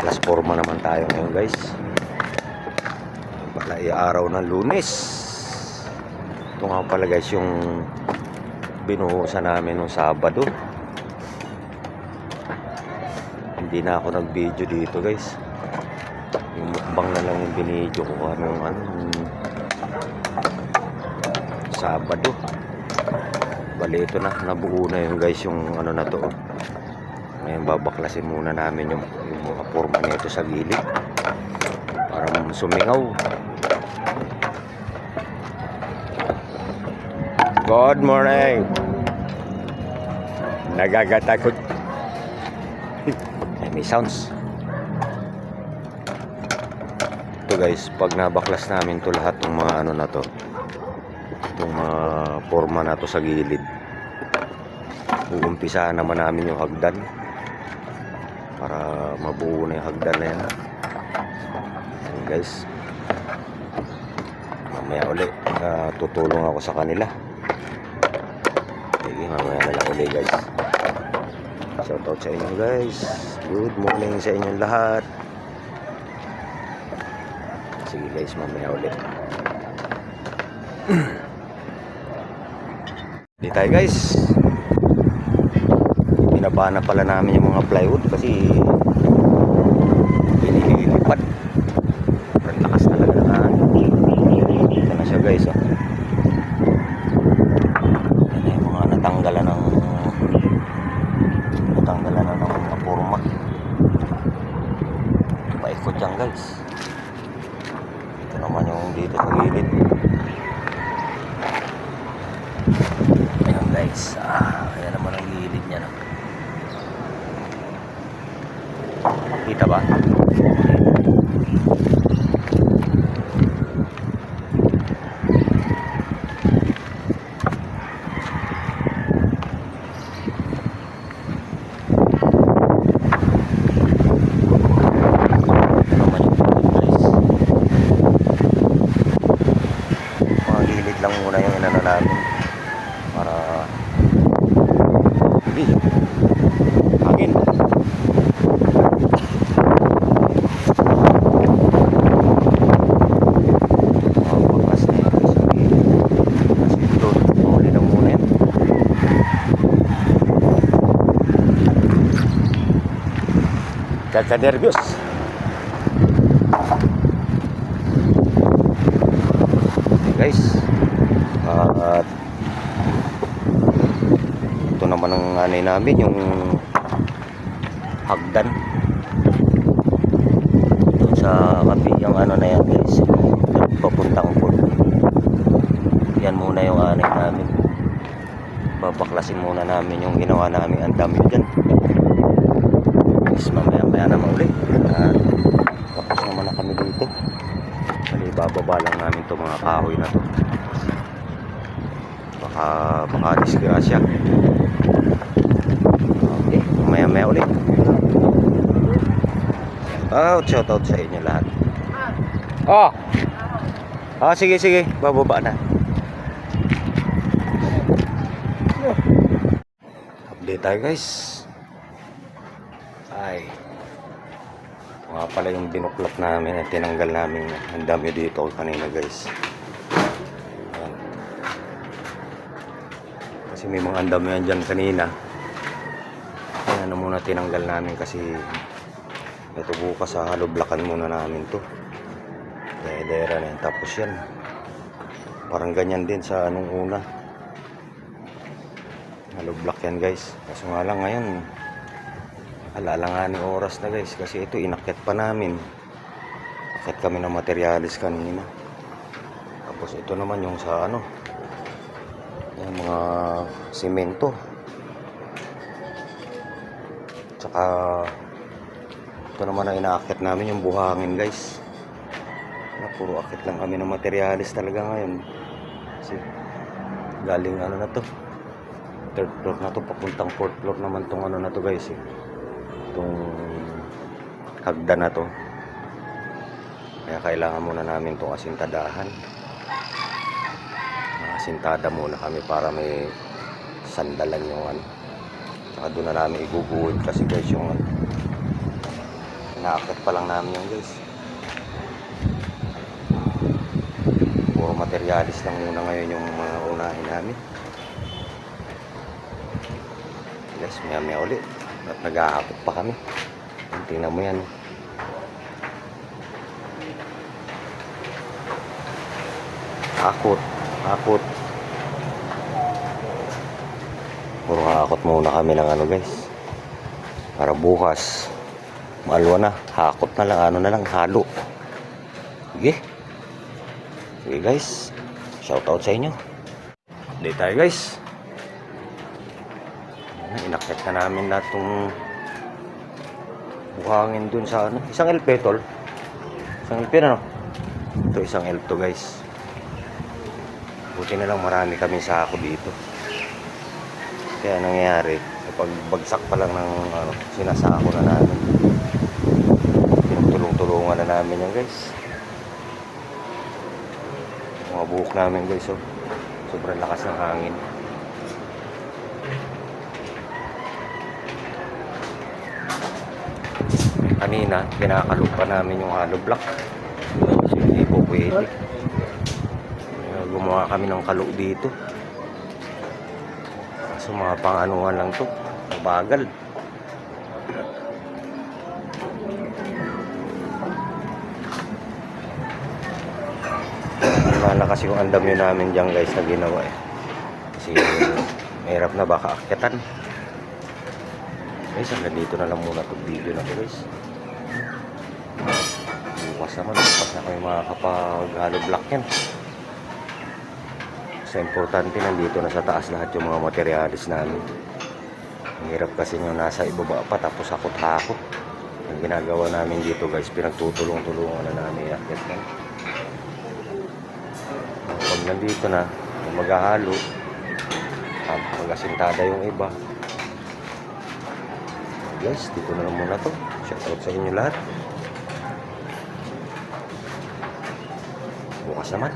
Baklas forma naman tayo ngayon guys. Pala araw ng Lunes. Ito nga pala guys yung binuhusan namin nung Sabado. Hindi na ako nag-video dito guys. Yung mukbang na lang yung binidyo ko nung Sabado. Bali ito na, nabuo na yun guys yung na to. Ngayon babaklasin muna namin yung mga forma nito sa gilid para sumingaw. Good morning. Nagagatakot. May sounds. Ito guys, pag nabaklas namin to lahat ng mga na to, itong mga forma na to sa gilid, uumpisahan naman namin yung hagdan para mabuo na yung hagdan na yan. So guys, mamaya ulit tutulong ako sa kanila. Sige, mamaya na lang ulit guys. Shoutout sa inyo guys. Good morning sa inyong lahat. Sige guys, mamaya ulit. Hindi tayo guys. Binaba na pala namin yung mga plywood kasi pinilipad. Ang lakas talaga na. Ito na siya guys. Oh. Yan yung mga natanggalan ng mga forma. Paikot yan guys. Ito naman yung dito sa gilid. Ayan guys. Ayan naman ang gilid niya na. Kita ba? Lang muna yung inano namin para hangin. Pagkas na yun kasi ito huli lang muna yan. Kaka-nervyos. Guys, at ito naman ang anay namin, yung hagdan doon sa kapi, yung na yan guys, papuntang pool. Yan muna yung anay namin. Babaklasin muna namin yung ginawa namin. Ang dami dyan guys, mamaya naman ulit. Tapos naman na kami dito. Bali bababa lang namin itong mga kahoy na to. Baka disgrasya. Okay, maya ulit. Shoutout sa inyo lahat. Sige, bababa na. Update tayo guys. Nga pala yung binuklap namin at tinanggal namin. Ang dami dito kanina guys. Kasi may mga andam yan dyan kanina. Kaya na muna tinanggal namin kasi ito bukas haloblakan muna namin to. Dera na yan. Tapos yan. Parang ganyan din sa anong una. Haloblak yan guys. Kaso nga lang ngayon alalanganing oras na guys. Kasi ito inakyat pa namin. Akyat kami ng materialis kanina. Tapos ito naman yung sa yung mga simento, tsaka ito naman ang inaakyat namin yung buhangin guys. Puro akit lang kami ng materialis talaga ngayon kasi galing na to, third floor na to, papuntang fourth floor naman tong na to guys itong hagdan na to. Kaya kailangan muna namin itong asintadahan. Asintada muna kami para may sandalan yung Saka doon na namin iguguhod kasi guys yung Inaakit pa lang namin yung guys. Puro materialis lang muna ngayon yung mga unahin namin. Guys, maya ulit. At nag-aakit pa kami. Tingnan mo yan. Akot. Puro akot muna kami ng ano guys. Para bukas. Malwa na. Hakot na lang. Ano na lang. Halo. Sige. Sige guys. Shoutout sa inyo. Update tayo guys. Inakit na namin lahat itong buhangin dun sa ano. Isang LP tol. Isang LP na no. Ito isang LP to guys. Buti na lang marami kami sako dito. Kaya nangyayari, kapag bagsak pa lang ng sinasako na namin. Tulong-tulungan na namin yan guys. Mga buhok namin guys, oh. Sobrang lakas ng hangin. Kanina, kinakalo pa namin yung hollow block. Kasi hindi po pwede. Gumawa kami ng kalo dito. So mga pang-anuhan lang to. Mabagal. Wala kasi yung andam yun namin dyan guys na ginawa eh. Kasi mahirap na baka akyatan. Guys, hanggang dito na lang muna itong video na to guys. Bukas na kami makakapag-hollow block yan. Sa importante, nandito na sa taas lahat yung mga materialis namin. Ang hirap kasi yung nasa ibaba pa tapos hakot-hakot. Ang ginagawa namin dito guys, pinagtutulong-tulungan na namin iakyat yan. Pag nandito na, maghahalo, mag-asintada yung iba. Guys, dito na lang muna to. Shoutout sa inyo lahat. Bukas naman.